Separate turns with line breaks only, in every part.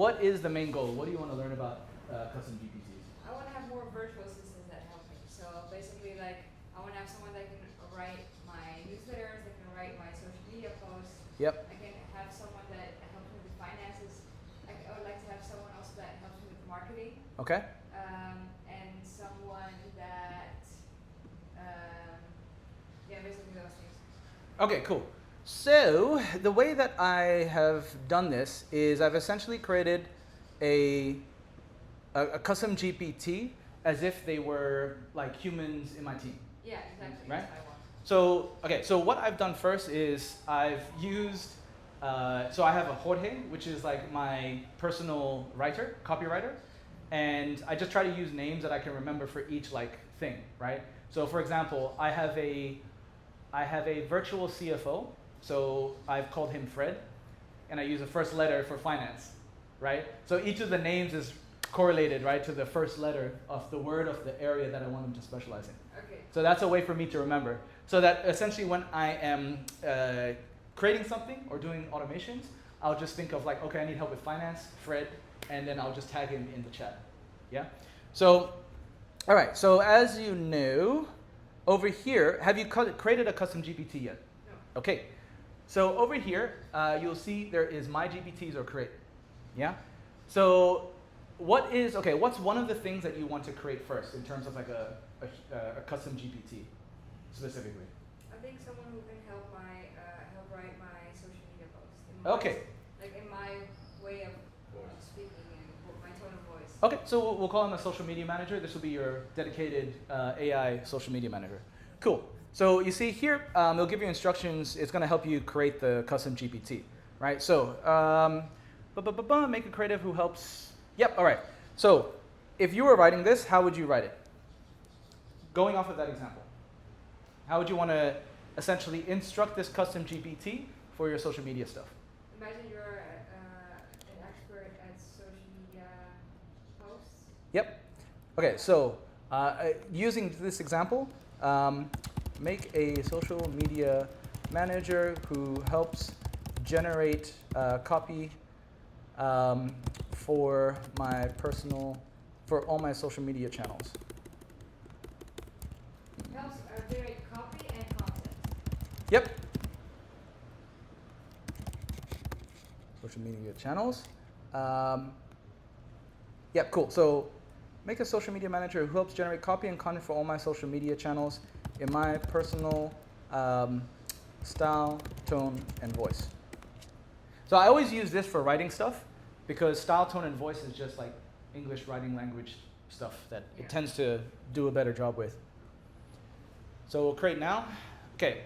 what is the main goal? What do you want to learn about custom GPTs?
I want to have more virtual assistants that help me. So basically, like, I want to have someone that can write my newsletters, that can write my social media posts.
Yep.
I can have someone that helps me with finances. I would like to have someone also that helps me with marketing.
Okay.
And someone that, yeah, basically those things.
Okay, cool. So the way that I have done this is I've essentially created a custom GPT as if they were like humans in my team.
Yeah, exactly.
Right?
That's what I want.
So, okay, so what I've done first is I've used, so I have a Jorge, which is like my personal writer, copywriter, and I just try to use names that I can remember for each like thing, right? So for example, I have a virtual CFO, so I've called him Fred, and I use the first letter for finance, right? So each of the names is correlated, right, to the first letter of the word of the area that I want them to specialize in.
Okay.
So that's a way for me to remember. So that essentially when I am creating something or doing automations, I'll just think of like, okay, I need help with finance, Fred, and then I'll just tag him in the chat. Yeah? So, all right, so as you know, over here, have you created a custom GPT yet?
No.
Okay. So over here, you'll see there is my GPTs or create. Yeah? So what's one of the things that you want to create first in terms of like a custom GPT specifically?
I think someone who can help write my social media posts.
Okay.
Like in my way of speaking and my tone of voice.
Okay, so we'll call him a social media manager. This will be your dedicated AI social media manager. Cool. So you see here, it'll give you instructions. It's going to help you create the custom GPT, right? So make a creative who helps. Yep, all right. So if you were writing this, how would you write it? Going off of that example, how would you want to essentially instruct this custom GPT for your social media stuff?
Imagine you're an expert at social media posts.
Yep. Okay, so using this example, make a social media manager who helps generate copy for all my social media channels.
Helps generate copy and content.
Yep. Social media channels. Yeah, cool. So make a social media manager who helps generate copy and content for all my social media channels in my personal style, tone, and voice. So I always use this for writing stuff because style, tone, and voice is just like English writing language stuff that it tends to do a better job with. So we'll create now. Okay.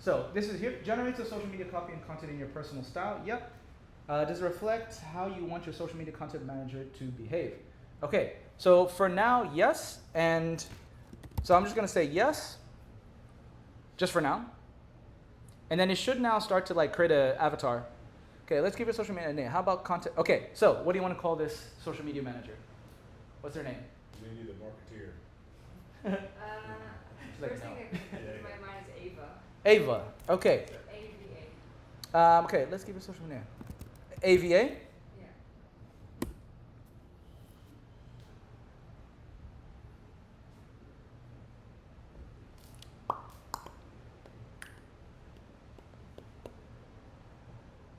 So this is here. Generates a social media copy and content in your personal style. Yep. Does it reflect how you want your social media content manager to behave? Okay. So for now, yes. And so I'm just going to say yes, just for now. And then it should now start to like create an avatar. Okay, let's give it a social media name. How about content? Okay, so what do you want to call this social media manager? What's their name?
Maybe the marketeer.
First thing that comes to my mind is Ava.
Ava. Okay.
AVA.
Okay, let's give it a social name. AVA.
Yeah.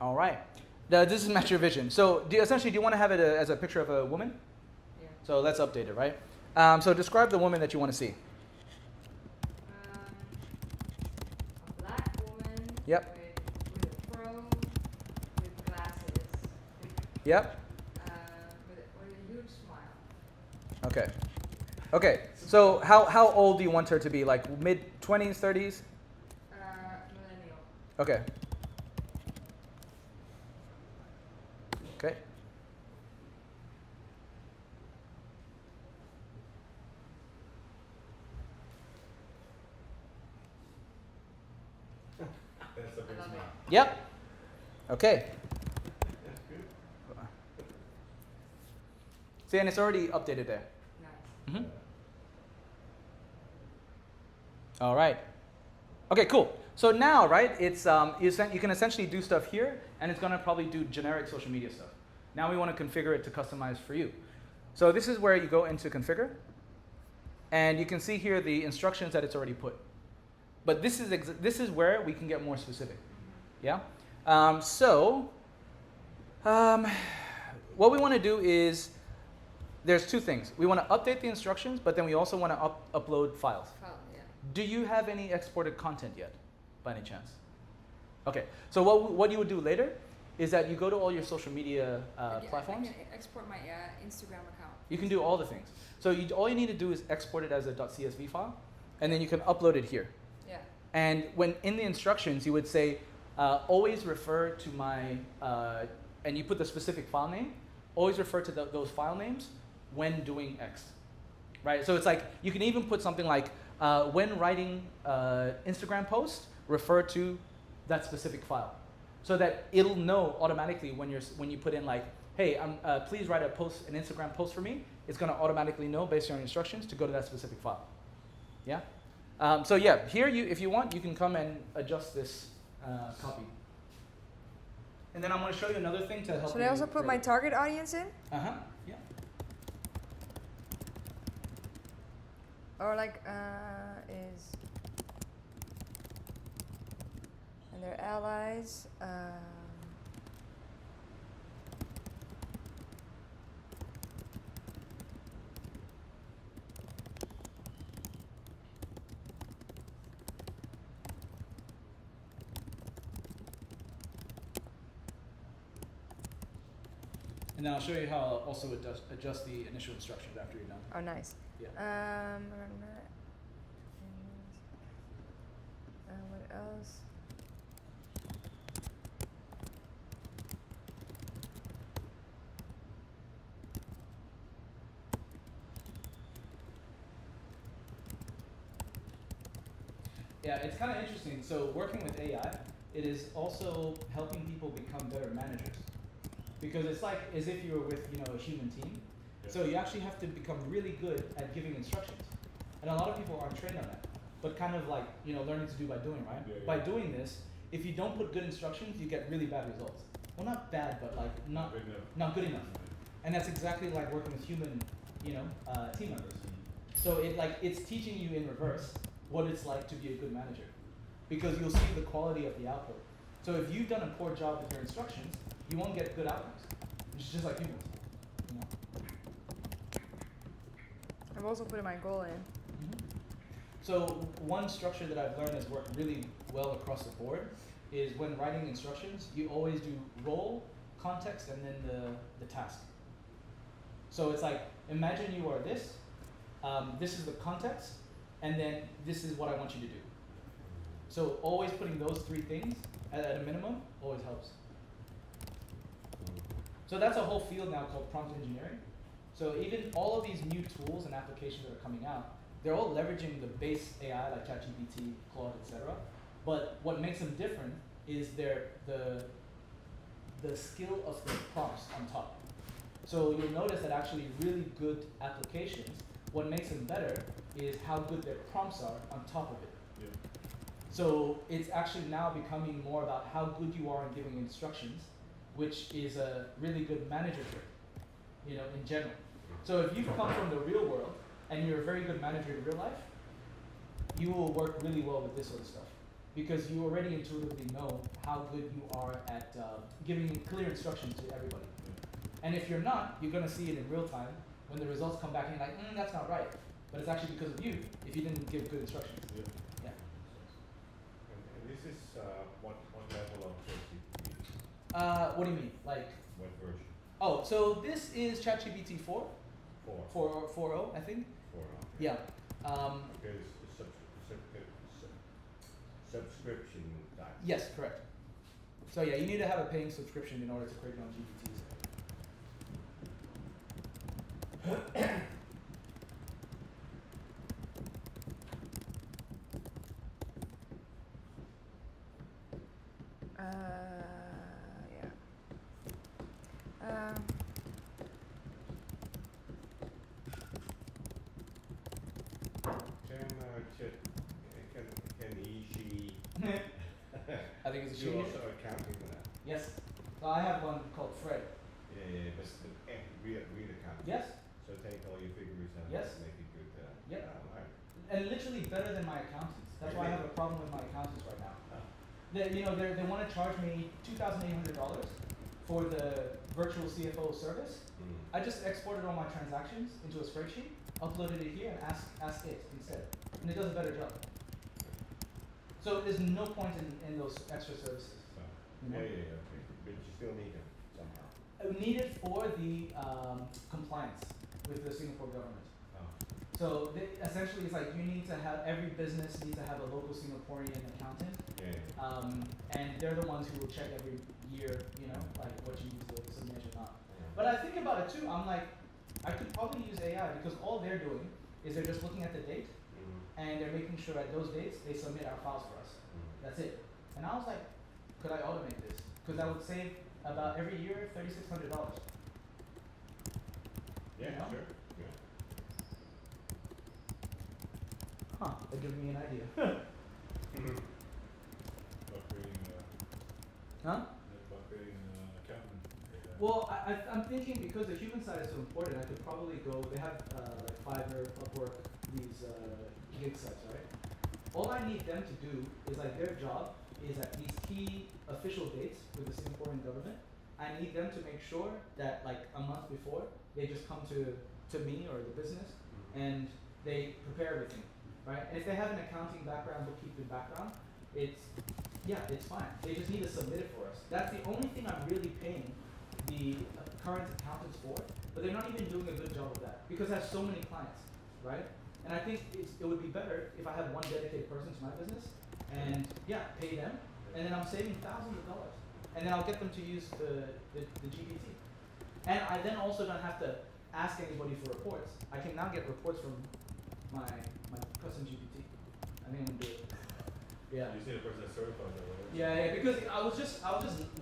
All right. This is match your vision. So essentially, do you want to have it as a picture of a woman?
Yeah.
So let's update it, right? So describe the woman that you want to see.
A black woman.
Yep.
With a fro, with glasses.
Yep.
With a huge smile.
Okay. Okay. So how old do you want her to be? Like mid-20s, 30s?
Millennial.
Okay. Okay.
That's a big smile.
Yep. Okay. See, and it's already updated there.
Nice.
Mm-hmm. All right. Okay, cool. So now, right, it's you can essentially do stuff here, and it's going to probably do generic social media stuff. Now we want to configure it to customize for you. So this is where you go into configure, and you can see here the instructions that it's already put. But this is where we can get more specific. Yeah. What we want to do is there's two things. We want to update the instructions, but then we also want to upload files.
Yeah.
Do you have any exported content yet, by any chance? Okay. So what you would do later is that you go to all your social media platforms.
I can export my Instagram account.
You can do all the things. So all you need to do is export it as a .csv file, and then you can upload it here.
Yeah.
And when in the instructions, you would say, always refer to my, and you put the specific file name, always refer to those file names when doing X, right? So it's like, you can even put something like, when writing Instagram post, refer to that specific file. So that it'll know automatically when you put in like, hey, please write an Instagram post for me. It's gonna automatically know based on your instructions to go to that specific file. Yeah? So yeah, here if you want, you can come and adjust this copy. And then I'm gonna show you another thing to help you.
Should I also put my target audience in?
Uh-huh, yeah.
Or like, and their allies.
And then I'll show you how I'll also adjust the initial instructions after you're done.
Oh, nice.
Yeah.
What else?
Yeah, it's kind of interesting. So working with AI, it is also helping people become better managers. Because it's like as if you were with, a human team.
Yeah.
So you actually have to become really good at giving instructions. And a lot of people aren't trained on that. But kind of like, learning to do by doing, right?
Yeah, yeah.
By doing this, if you don't put good instructions, you get really bad results. Well, not bad, but like not good enough. And that's exactly like working with human, team members. So it's teaching you in reverse what it's like to be a good manager. Because you'll see the quality of the output. So if you've done a poor job with your instructions, you won't get good outcomes. It's just like humans.
I've also put my goal in.
Mm-hmm. So one structure that I've learned has worked really well across the board is when writing instructions, you always do role, context, and then the task. So it's like, imagine you are this, this is the context, and then this is what I want you to do. So always putting those three things at a minimum always helps. So that's a whole field now called prompt engineering. So even all of these new tools and applications that are coming out, they're all leveraging the base AI like ChatGPT, Claude, etc. But what makes them different is the skill of the prompts on top. So you'll notice that actually really good applications, what makes them better is how good their prompts are on top of it.
Yeah.
So it's actually now becoming more about how good you are in giving instructions, which is a really good manager trait, in general. So if you've come from the real world and you're a very good manager in real life, you will work really well with this sort of stuff because you already intuitively know how good you are at giving clear instructions to everybody.
Yeah.
And if you're not, you're going to see it in real time when the results come back and you're like, that's not right. But it's actually because of you if you didn't give good instructions.
Yeah.
Yeah.
And this is what level of ChatGPT?
What do you mean? Like?
What version?
Oh, so this is ChatGPT 4.
4.
4.0, I think.
4. Okay.
Yeah.
Okay, subscription type.
Yes, correct. So yeah, you need to have a paying subscription in order to create your own GPTs.
Yeah.
Can he, she
I think it's a
do
she.
also accounting for that?
Yes. So I have one called Fred.
Yeah,
Yes.
Make it good.
Yep.
Yeah, alright.
And literally better than my accountants. That's why I have a problem with my accountants right now.
Oh.
They want to charge me $2,800 for the virtual CFO service. I just exported all my transactions into a spreadsheet, uploaded it here, and ask it instead, and it does a better job. So there's no point in those extra services.
So,
You know?
yeah, okay. But you still need them somehow.
Needed for the compliance with the Singapore government.
Oh.
So essentially, it's like you need to have, every business needs to have a local Singaporean accountant,
Yeah.
and they're the ones who will check every year, you know, like what you need to submit or not.
Yeah.
But I think about it too. I'm like, I could probably use AI because all they're doing is they're just looking at the date and they're making sure at those dates they submit our files for us. That's it. And I was like, could I automate this? Because that would save about every year $3,600.
Yeah,
You know?
sure. Yeah.
Huh? That gives me an idea.
About creating
Huh?
about creating an accountant.
Well, I'm thinking because the human side is so important, I could probably go. They have like Fiverr, Upwork, these gig sites, right? All I need them to do is like their job is at these key official dates with the Singaporean government. I need them to make sure that like a month before they just come to me or the business and they prepare everything, right? And if they have an accounting background, bookkeeping background, it's fine. They just need to submit it for us. That's the only thing I'm really paying the current accountants for, but they're not even doing a good job of that because I have so many clients, right? And I think it would be better if I had one dedicated person to my business and pay them, and then I'm saving thousands of dollars. And then I'll get them to use the GPT. And I then also don't have to ask anybody for reports. I can now get reports from my custom GPT. I think I'm gonna do it. Yeah.
You see the person that's certified that way.
Yeah, because I was just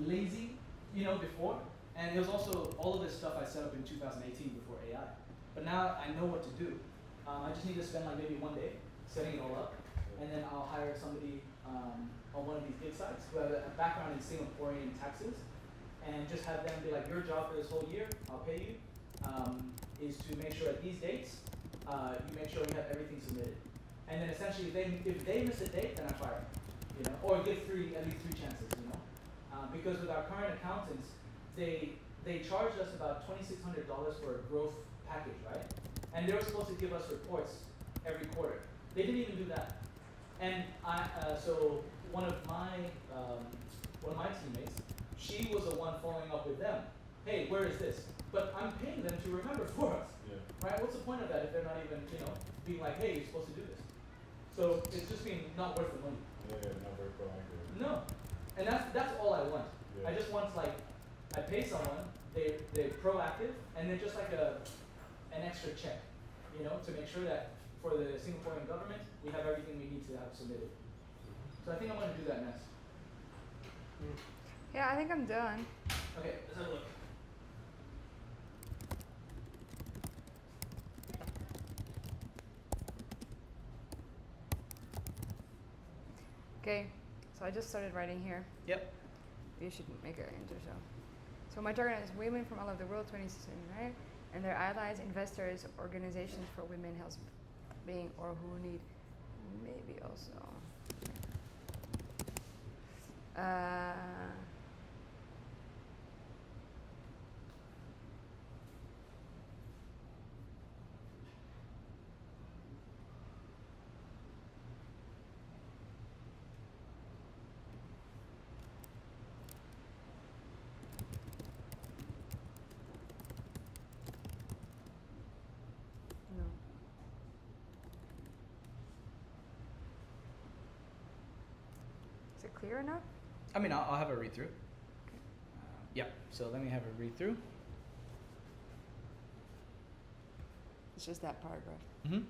lazy, you know, before, and it was also all of this stuff I set up in 2018 before AI. But now I know what to do. I just need to spend like maybe one day setting it all up, and then I'll hire somebody on one of these gig sites who have a background in Singaporean taxes, and just have them be like, your job for this whole year, I'll pay you, is to make sure at these dates, you make sure you have everything submitted. And then essentially, if they miss a date, then I fire them, you know, or give at least three chances, you know, because with our current accountants, they charged us about $2,600 for a growth package, right? And they were supposed to give us reports every quarter. They didn't even do that. And so one of my teammates, she was the one following up with them. Hey, where is this? But I'm paying them to remember for us, right? What's the point of that if they're not even, you know, being like, hey, you're supposed to do this? So it's just being not worth the money.
Yeah, not very proactive.
No, and that's all I want.
Yeah.
I just want like, I pay someone, they're proactive, and then just like an extra check, you know, to make sure that for the Singaporean government, we have everything we need to have submitted. So I think I'm going to do that next.
Yeah, I think I'm done.
Okay, let's have a look.
Okay, so I just started writing here.
Yep.
You should make an enter show. So my target is women from all over the world, 27, right? And their allies, investors, organizations for women health being or who need maybe also. No. Is it clear enough?
I mean, I'll have a read through. Yep. So let me have a read through.
It's just that paragraph.
Mm-hmm.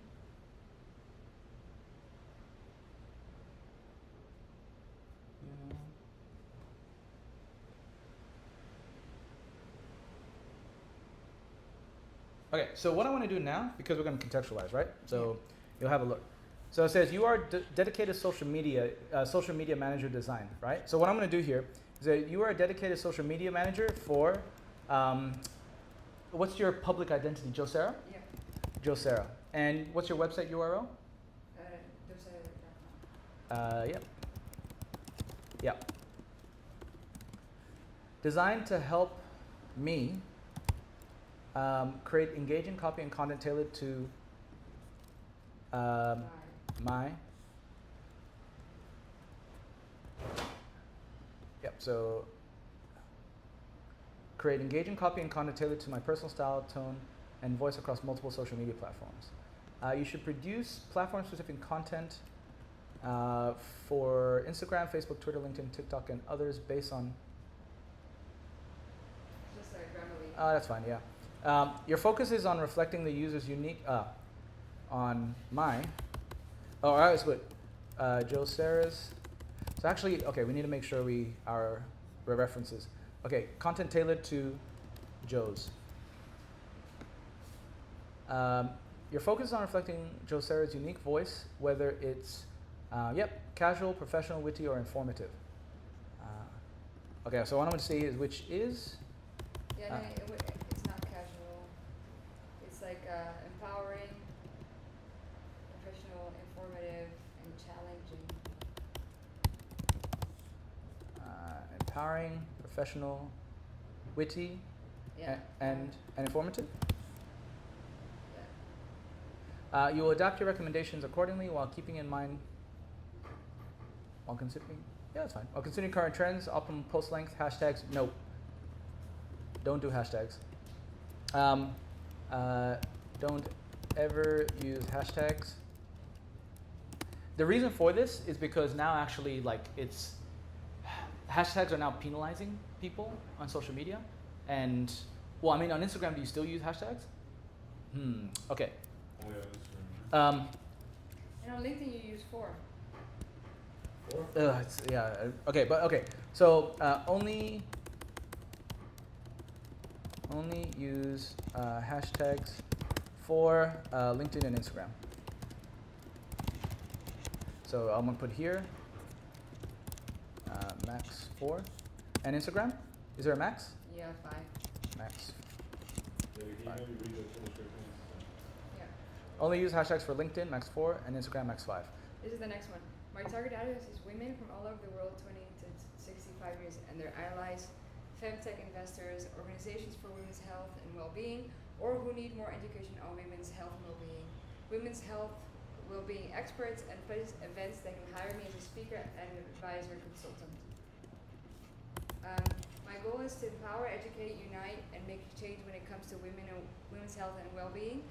Okay, so what I want to do now, because we're going to contextualize, right? So you'll have a look. So it says you are dedicated social media manager design, right? So what I'm going to do here is that you are a dedicated social media manager for, what's your public identity, Josera?
Yeah.
Joe Sarah. And what's your website URL? Yep. Yep. Designed to help me create engaging copy and content tailored to my. Yep. So create engaging copy and content tailored to my personal style, tone, and voice across multiple social media platforms. You should produce platform-specific content for Instagram, Facebook, Twitter, LinkedIn, TikTok, and others based on.
Just like Grammarly.
That's fine. Yeah. Your focus is on reflecting the user's unique. On my. Oh, all right. It's good. Joe Sarah's. So actually, okay, we need to make sure our references. Okay, content tailored to Joe's. Your focus is on reflecting Joe Sarah's unique voice, whether it's, casual, professional, witty, or informative. Okay, so what I'm going to say is which is.
Yeah, no, it's not casual. It's like empowering, professional, informative, and challenging.
Empowering, professional, witty,
Yeah.
and informative.
Yeah.
You will adapt your recommendations accordingly while keeping in mind, while considering, that's fine. While considering current trends, optimal post length, hashtags, no. Don't do hashtags. Don't ever use hashtags. The reason for this is because now actually hashtags are now penalizing people on social media. And, well, I mean, on Instagram, do you still use hashtags? Okay.
Oh yeah, that's right.
And on LinkedIn, you use 4.
4?
Okay. So only use hashtags for LinkedIn and Instagram. So I'm gonna put here max 4, and Instagram. Is there a max?
Yeah, 5.
Max.
Yeah, you
Fine.
maybe read the full description.
Yeah.
Only use hashtags for LinkedIn, max 4, and Instagram, max 5.
This is the next one. My target audience is women from all over the world, 20 to 65 years, and their allies, femtech investors, organizations for women's health and well-being, or who need more education on women's health and well-being. Women's health, well-being experts, and place events that can hire me as a speaker and advisor consultant. My goal is to empower, educate, unite, and make change when it comes to women and women's health and well-being.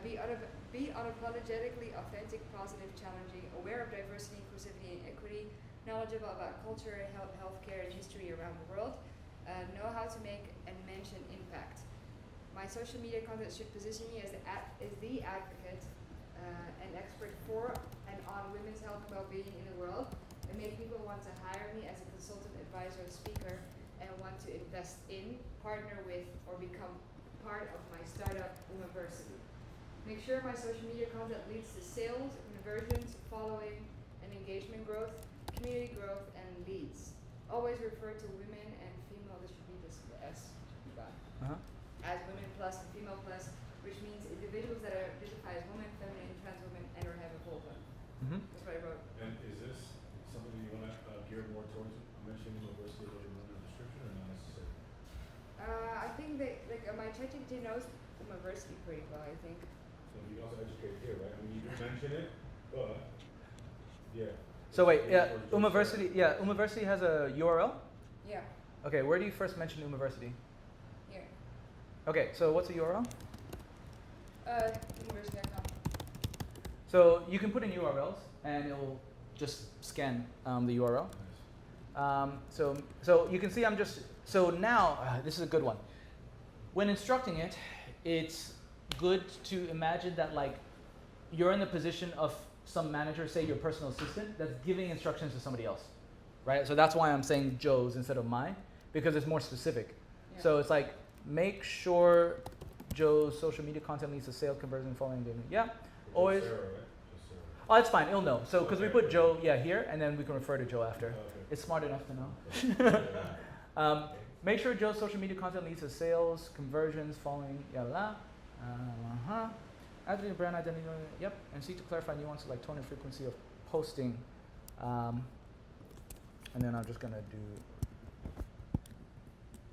Be unapologetically authentic, positive, challenging, aware of diversity, inclusivity, and equity, knowledgeable about culture, healthcare, and history around the world, know how to make and mention impact. My social media content should position me as the advocate and expert for and on women's health and well-being in the world, and make people want to hire me as a consultant, advisor, speaker, and want to invest in, partner with, or become part of my startup, University. Make sure my social media content leads to sales, conversions, following, and engagement growth, community growth, and leads. Always refer to women and female, this should be this S, as women plus and female plus, which means individuals that identify as women, feminine, trans women, and or have a vulva. That's what I wrote.
And is this something you want to gear more towards mentioning university in the description, or not necessarily?
I think that my ChatGPT knows University pretty well, I think.
So you can also educate here, right? I mean, you do mention it, but yeah.
So wait,
Geared
yeah,
towards
University. Yeah, University has a URL.
Yeah,
Okay, where do you first mention University?
here.
Okay, so what's the URL?
University.com.
So you can put in URLs, and it'll just scan the URL.
Nice.
So you can see so now this is a good one. When instructing it, it's good to imagine that you're in the position of some manager, say your personal assistant, that's giving instructions to somebody else, right? So that's why I'm saying Joe's instead of mine, because it's more specific.
Yeah.
So it's make sure Joe's social media content leads to sales, conversion, following. Yeah,
Just
always.
Sarah, right? Just Sarah.
Oh, it's fine. It'll know. So because we
Okay.
put Joe, here, and then we can refer to Joe after.
Okay.
It's smart enough to know. Make sure Joe's social media content leads to sales, conversions, following, Add your brand identity. Yep. And seek to clarify nuances like tone and frequency of posting. And then I'm just gonna do.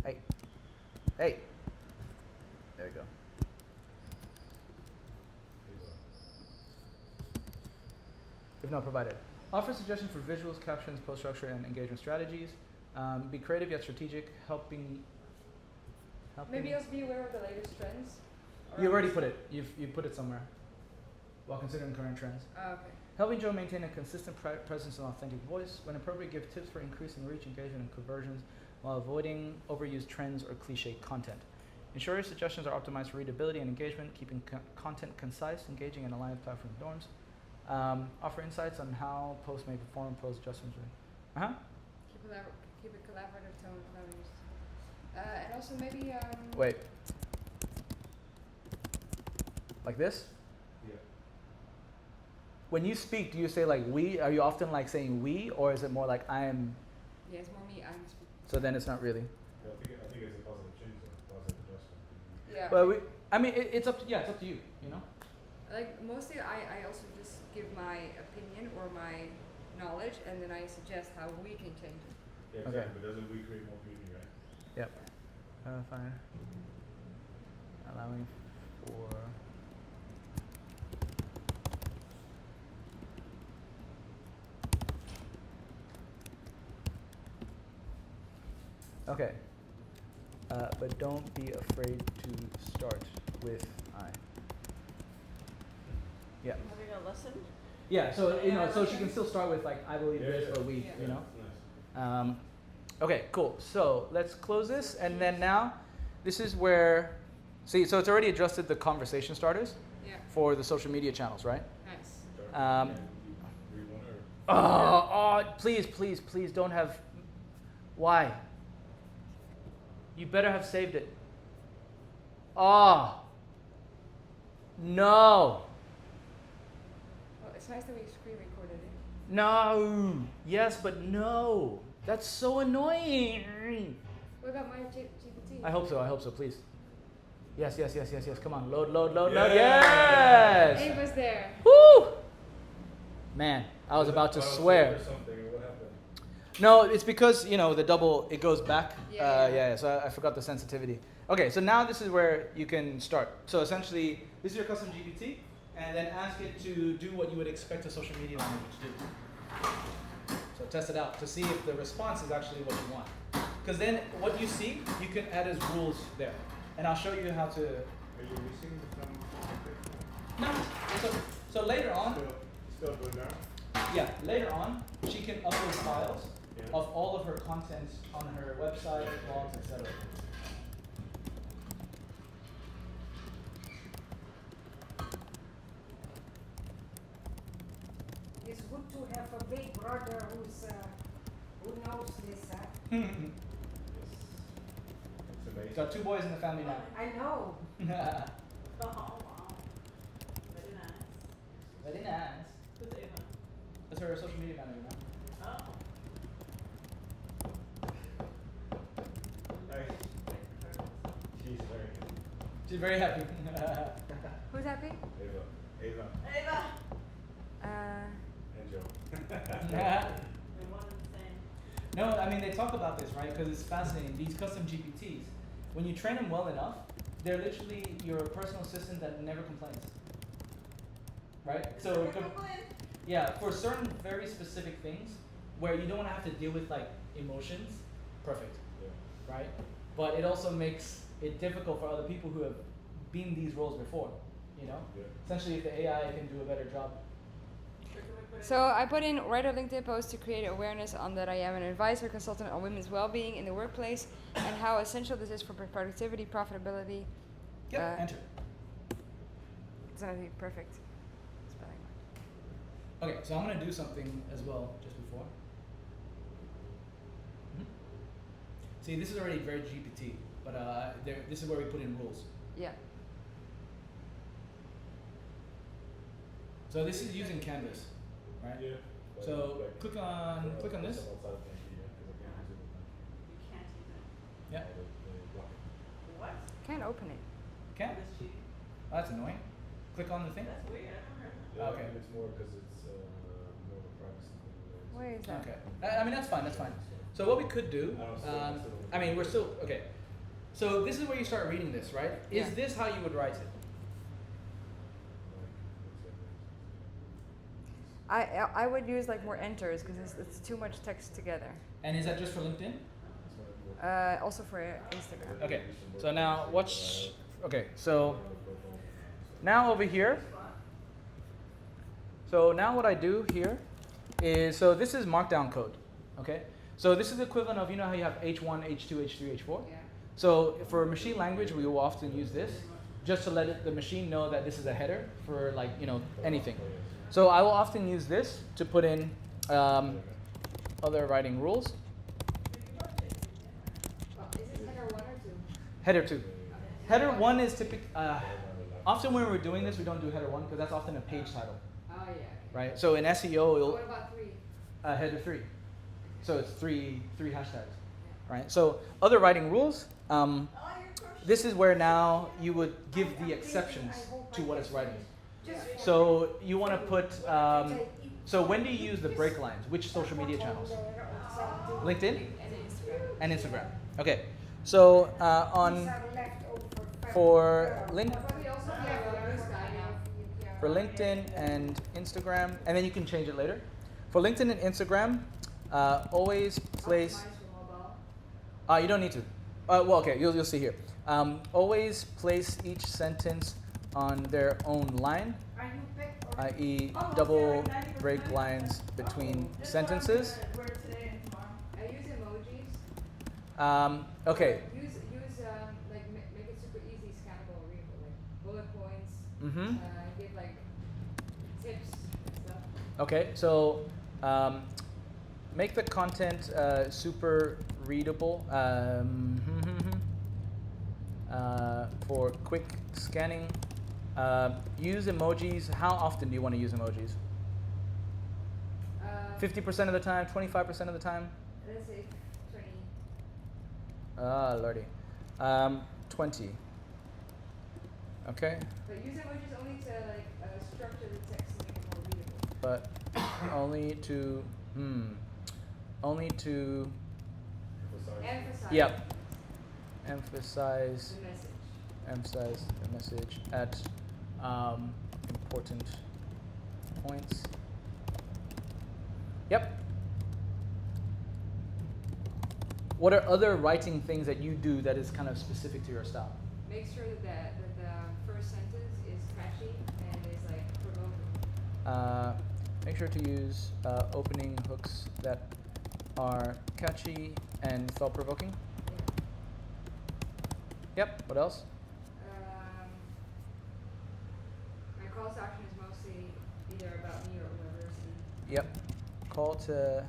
Hey. Hey. There you go. If not provided. Offer suggestions for visuals, captions, post structure, and engagement strategies. Be creative yet strategic, helping.
Maybe also be aware of the latest trends.
You already put it. You put it somewhere. While considering current trends.
Oh, okay.
Helping Joe maintain a consistent presence and authentic voice. When appropriate, give tips for increasing reach, engagement, and conversions while avoiding overused trends or cliche content. Ensure your suggestions are optimized for readability and engagement, keeping content concise, engaging, and aligned with platform norms. Offer insights on how posts may perform, post adjustments.
Keep a collaborative tone with others. And also maybe.
Wait. Like this?
Yeah.
When you speak, do you say like we? Are you often like saying we, or is it more like I am?
Yeah, it's more me. I'm speaking.
So then it's not really.
Yeah, I think it's a positive change, though. Positive adjustment.
Yeah.
Well, it's up to it's up to you. You know.
Like mostly, I also just give my opinion or my knowledge, and then I suggest how we can change it.
Yeah,
Okay.
exactly. But doesn't we create more beauty, right?
Yep. Fine. Allowing for. Okay. But don't be afraid to start with I. Yeah.
Having a lesson?
Yeah. So so she can still start with like I believe this or we.
Yeah.
You know.
Nice.
Okay. Cool. So let's close this, and then now, this is where. See, so it's already adjusted the conversation starters
Yeah.
for the social media channels, right?
Nice.
Read one or
Please don't have. Why? You better have saved it. No.
Well, it's nice that we screen recorded it.
No. Yes, but no. That's so annoying.
What about my GPT?
I hope so, please. Yes. Come on, load.
Yeah.
Yes.
It was there.
Woo! Man, I was about to
File save
swear.
or something, or what happened?
No, it's because, the double, it goes back.
Yeah.
So I forgot the sensitivity. Okay, so now this is where you can start. So essentially, this is your custom GPT, and then ask it to do what you would expect a social media manager to do. So test it out to see if the response is actually what you want. Because then what you see, you can add as rules there. And I'll show you how to...
Are you missing some?
No, so later on,
Still go down?
yeah, later on, she can upload files
Yeah.
of all of her content on her website, blogs, etc.
It's good to have a big brother who knows this.
It's amazing.
So 2 boys in the family now.
I know.
Oh, wow. Very nice.
Very nice.
Who's Ava?
That's her social media manager now.
Oh.
Nice. She's very good.
She's very happy.
Who's happy?
Ava.
Ava!
And Joe.
They're one and the same.
No, I mean, they talk about this, right? Because it's fascinating. These custom GPTs, when you train them well enough, they're literally your personal assistant that never complains. Right? So, yeah, for certain very specific things where you don't want to have to deal with like emotions, perfect,
Yeah.
right? But it also makes it difficult for other people who have been these roles before,
Yeah.
Essentially, if the AI can do a better job.
So I put in write a LinkedIn post to create awareness on that I am an advisor consultant on women's well-being in the workplace and how essential this is for productivity, profitability.
Yep, enter.
It's gonna be perfect. Spelling.
Okay, so I'm gonna do something as well just before. See, this is already very GPT, but this is where we put in rules.
Yeah.
So this is using Canvas, right?
Yeah.
So click on this.
You can't even.
Yeah.
What?
Can't open it.
Can?
This cheating.
Oh, that's annoying. click on the thing?
That's weird, I never heard of
Yeah,
Okay.
I think it's more because it's more of a privacy thing.
Where is that?
Okay. I mean, that's fine. That's fine. So what we could do, I mean, we're still okay. So this is where you start reading this, right? Is
Yeah.
this how you would write it?
I would use like more enters because it's too much text together.
And is that just for LinkedIn?
Also for Instagram.
Okay. So now watch. Okay. So now over here. So now what I do here is, so this is markdown code. Okay. So this is the equivalent of, you know how you have H1, H2, H3, H4?
Yeah.
So for machine language, we will often use this just to let the machine know that this is a header for, like, you know, anything. So I will often use this to put in other writing rules.
Is it header 1 or 2?
Header 2. Header 1 is typically, often when we're doing this, we don't do header 1 because that's often a page title,
Oh yeah.
right? So in SEO, it'll,
What about 3?
header 3. So it's three hashtags, right? So other writing rules, this is where now you would give the exceptions to what it's writing. So you want to put, so when do you use the break lines? Which social media channels? LinkedIn and Instagram. Okay. So for LinkedIn and Instagram, and then you can change it later. For LinkedIn and Instagram, always place. You don't need to. Well, okay, you'll see here. Always place each sentence on their own line, i.e., double break lines between sentences.
I use emojis.
Okay.
Use like make it super easy, scannable, readable, like bullet points.
Mm-hmm.
Give like tips and stuff.
Okay, so make the content super readable for quick scanning. Use emojis. How often do you want to use emojis? 50% of the time, 25% of the time?
Let's say 20.
Lordy. 20. Okay.
But use emojis only to like structure the text and make it more readable.
But only to
Emphasize.
Yep. Emphasize
The message.
the message at important points. Yep. What are other writing things that you do that is kind of specific to your style?
Make sure that the first sentence is catchy and is like provoking.
Make sure to use opening hooks that are catchy and thought-provoking.
Yeah.
Yep. What else?
My call to action is mostly either about me or university.
Yep. Call to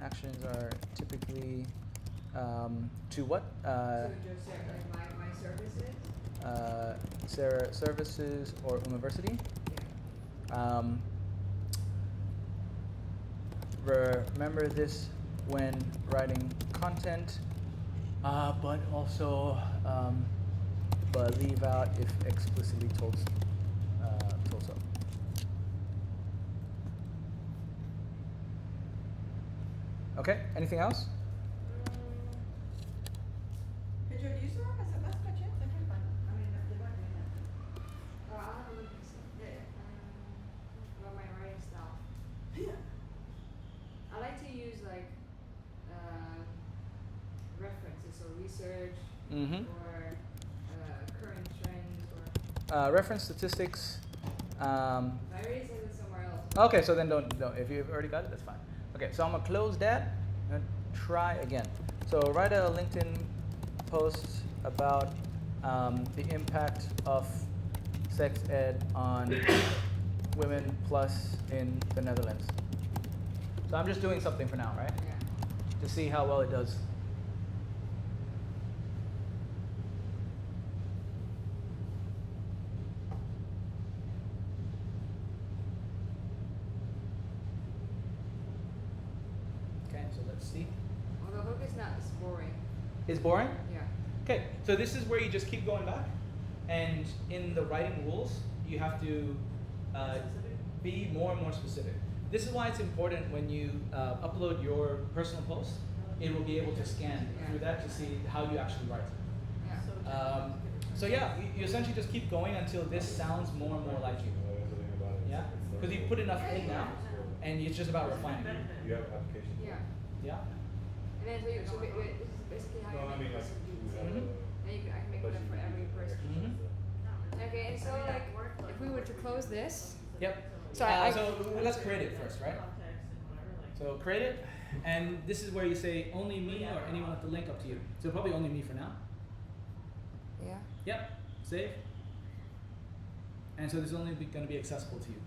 actions are typically to what?
So just like my services.
Sarah services or university.
Yeah.
Remember this when writing content, but also but leave out if explicitly told so. Okay. Anything else?
Pedro, do you still have a semester chance? I can't find it. I mean, they weren't doing that.
I'll have a look and see. About my writing style.
Yeah.
I like to use like references, so research
Mm-hmm.
or current trends or.
Reference statistics.
I already said it somewhere else.
Okay, so then don't. If you've already got it, that's fine. Okay, so I'm gonna close that and try again. So write a LinkedIn post about the impact of sex ed on women plus in the Netherlands. So I'm just doing something for now, right?
Yeah.
To see how well it does. Okay, so let's see.
Well, the hook is not as boring.
It's boring?
Yeah.
Okay, so this is where you just keep going back, and in the writing rules, you have to be more and more specific. This is why it's important when you upload your personal post, it will be able to scan through that to see how you actually write.
Yeah.
So yeah, you essentially just keep going until this sounds more and more like you.
That's the thing about it.
Yeah? Because you put enough in now, and it's just about refining.
You have applications.
Yeah.
Yeah?
And then this is basically how
No, I
you
mean
make
like
custom
we
GPTs.
have
Mhm.
Then you can, I can make one up for every person.
Mhm.
Okay, and so like, if we were to close this,
Yep.
so
So let's create it first, right? So create it, and this is where you say only me or anyone with the link, up to you. So probably only me for now.
yeah.
Yep. Save. And so this is only going to be accessible to you.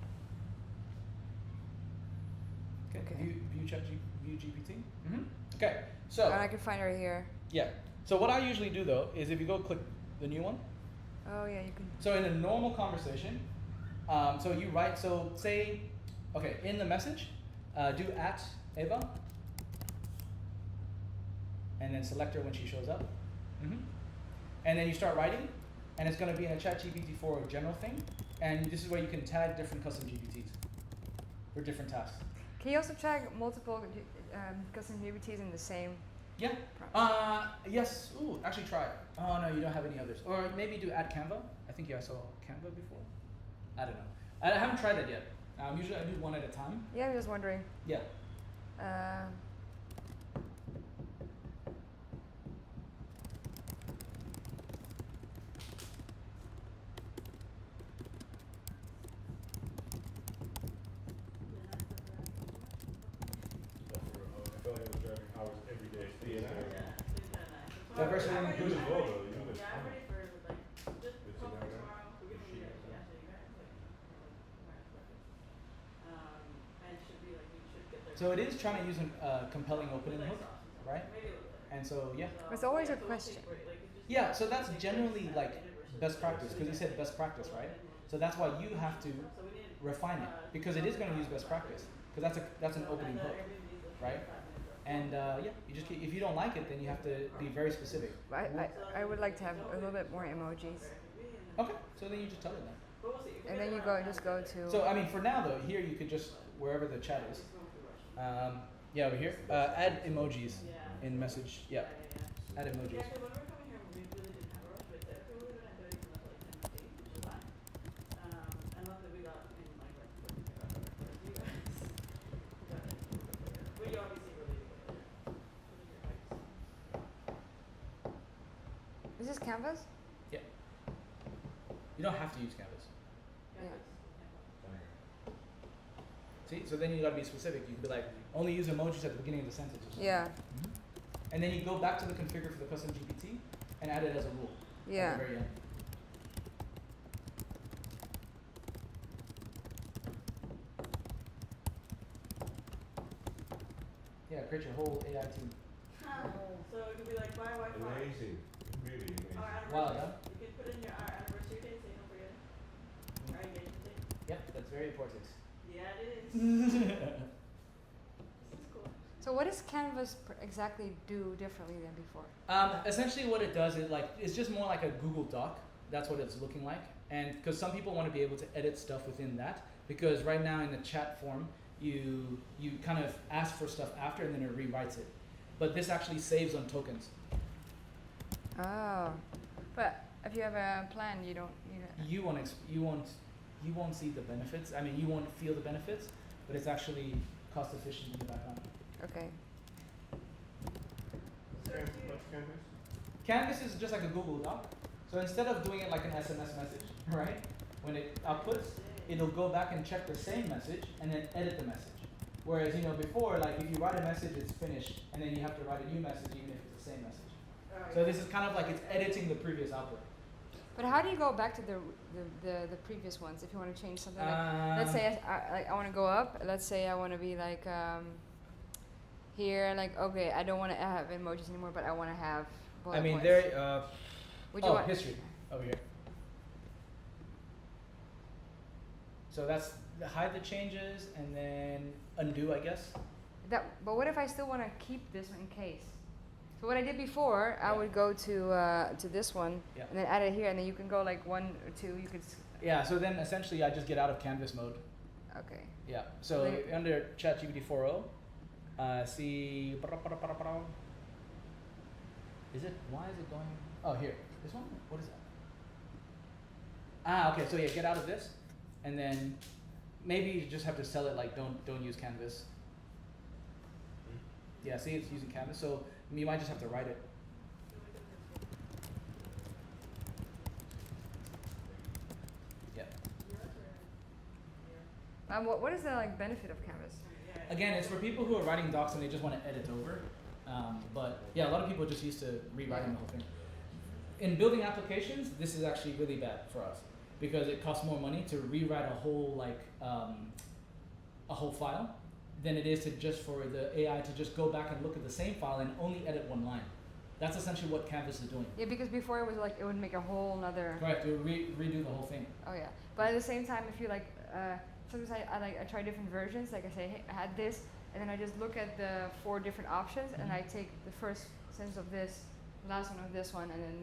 Okay.
View GPT. Mm-hmm. Okay. So
And I can find it right here.
yeah. So what I usually do though is if you go click the new one.
Oh yeah, you can.
So in a normal conversation, so you write. So say, okay, in the message, do @Eva, and then select her when she shows up. Mm-hmm. And then you start writing, and it's going to be in a ChatGPT 4 general thing, and this is where you can tag different custom GPTs for different tasks.
Can you also tag multiple custom GPTs in the same
Yeah.
prompt?
Yes. Ooh, actually try it. Oh no, you don't have any others. Or maybe do add Canva. I think I saw Canva before. I don't know. I haven't tried that yet. Usually I do one at a time.
Yeah, I'm just wondering.
Yeah.
I felt like I was driving hours every day.
Yeah.
That version
You
includes-
do as well though. You do it.
Yeah, I'm ready for like just
It's
call
in
for
there,
tomorrow.
right?
We're
The
gonna
sheet,
do
okay.
yeah, so you guys like and it should be like you should get there.
So it is trying to use a compelling opening hook, right?
Maybe a little bit.
And so yeah.
It's always a question.
Yeah. So that's generally like best practice because you said best practice, right? So that's why you have to refine it because it is going to use best practice because that's an opening hook, right? And yeah, you just keep, if you don't like it, then you have to be very specific.
I would like to have a little bit more emojis.
Okay, so then you just tell it that.
And then you just go to.
So I mean, for now though, here you could just wherever the chat is. Yeah, over here. Add emojis in message. Yeah, add emojis.
Actually, when we were coming here, we really didn't have a rush, but if we really didn't do anything until like 10:15, which is fine. And not that we got in like you guys. But you obviously really did it.
Is this Canvas?
Yeah. You don't have to use Canvas.
Yeah.
See, so then you gotta be specific. You could be like, only use emojis at the beginning of the sentence. Or something.
Yeah.
Mhm. And then you go back to the configure for the custom GPT and add it as a rule.
Yeah.
At the very end. Yeah, create your whole AI team.
So it could be like buy Wi-Fi.
Amazing. Really amazing.
Our anniversary.
Wow, yeah.
You can put in your our anniversary date so you don't forget it. Our engagement date.
Yep, that's very important.
Yeah, it is. This is cool.
So what does Canvas exactly do differently than before?
Essentially, what it does is it's just more like a Google Doc. That's what it's looking like, and because some people want to be able to edit stuff within that, because right now in the chat form, you kind of ask for stuff after, and then it rewrites it. But this actually saves on tokens.
Oh, but if you have a plan, you don't need it.
You won't see the benefits. I mean, you won't feel the benefits, but it's actually cost efficient in the background.
Okay.
What's Canvas?
Canvas is just like a Google Doc. So instead of doing it like an SMS message, right? When it outputs, it'll go back and check the same message and then edit the message. Whereas, before, like if you write a message, it's finished, and then you have to write a new message even if it's the same message. So this is kind of like it's editing the previous output.
But how do you go back to the previous ones if you want to change something? Like, let's say I want to go up. Let's say I want to be like here, like okay, I don't want to have emojis anymore, but I want to have bullet points. Would you want
history over here. So that's hide the changes and then undo, I guess.
that? But what if I still want to keep this in case? So what I did before, I
Yeah.
would go to this one
Yeah.
and then add it here, and then you can go like 1 or 2. You could.
Yeah, so then essentially I just get out of canvas mode.
Okay.
Yeah. So
Like-
under ChatGPT 4.0, see. Is it? Why is it going? Oh, here. This one? What is that? Ah, okay. So yeah, get out of this, and then maybe you just have to sell it like don't use canvas. Yeah. See, it's using canvas, so you might just have to write it. Yeah.
What is the like benefit of Canvas?
Again, it's for people who are writing docs and they just want to edit over. But yeah, a lot of people are just used to rewriting the whole thing. In building applications, this is actually really bad for us because it costs more money to rewrite a whole a whole file than it is to just for the AI to just go back and look at the same file and only edit one line. That's essentially what Canvas is doing.
Yeah, because before it was like it would make a whole nother.
Correct. It would redo the whole thing.
Oh yeah, but at the same time, if you like, sometimes I try different versions. Like I say, hey, I had this, and then I just look at the 4 different options, and I take the first sentence of this, last one of this one, and then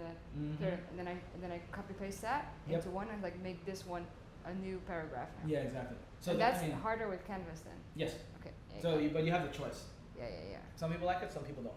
the third, and then I copy paste that
Yep.
into one, and like make this one a new paragraph now.
Yeah, exactly. So
and
that-
that's
I mean,
harder with Canvas then.
yes.
Okay. Yeah,
So, but you have the choice.
yeah.
Some people like it, some people don't.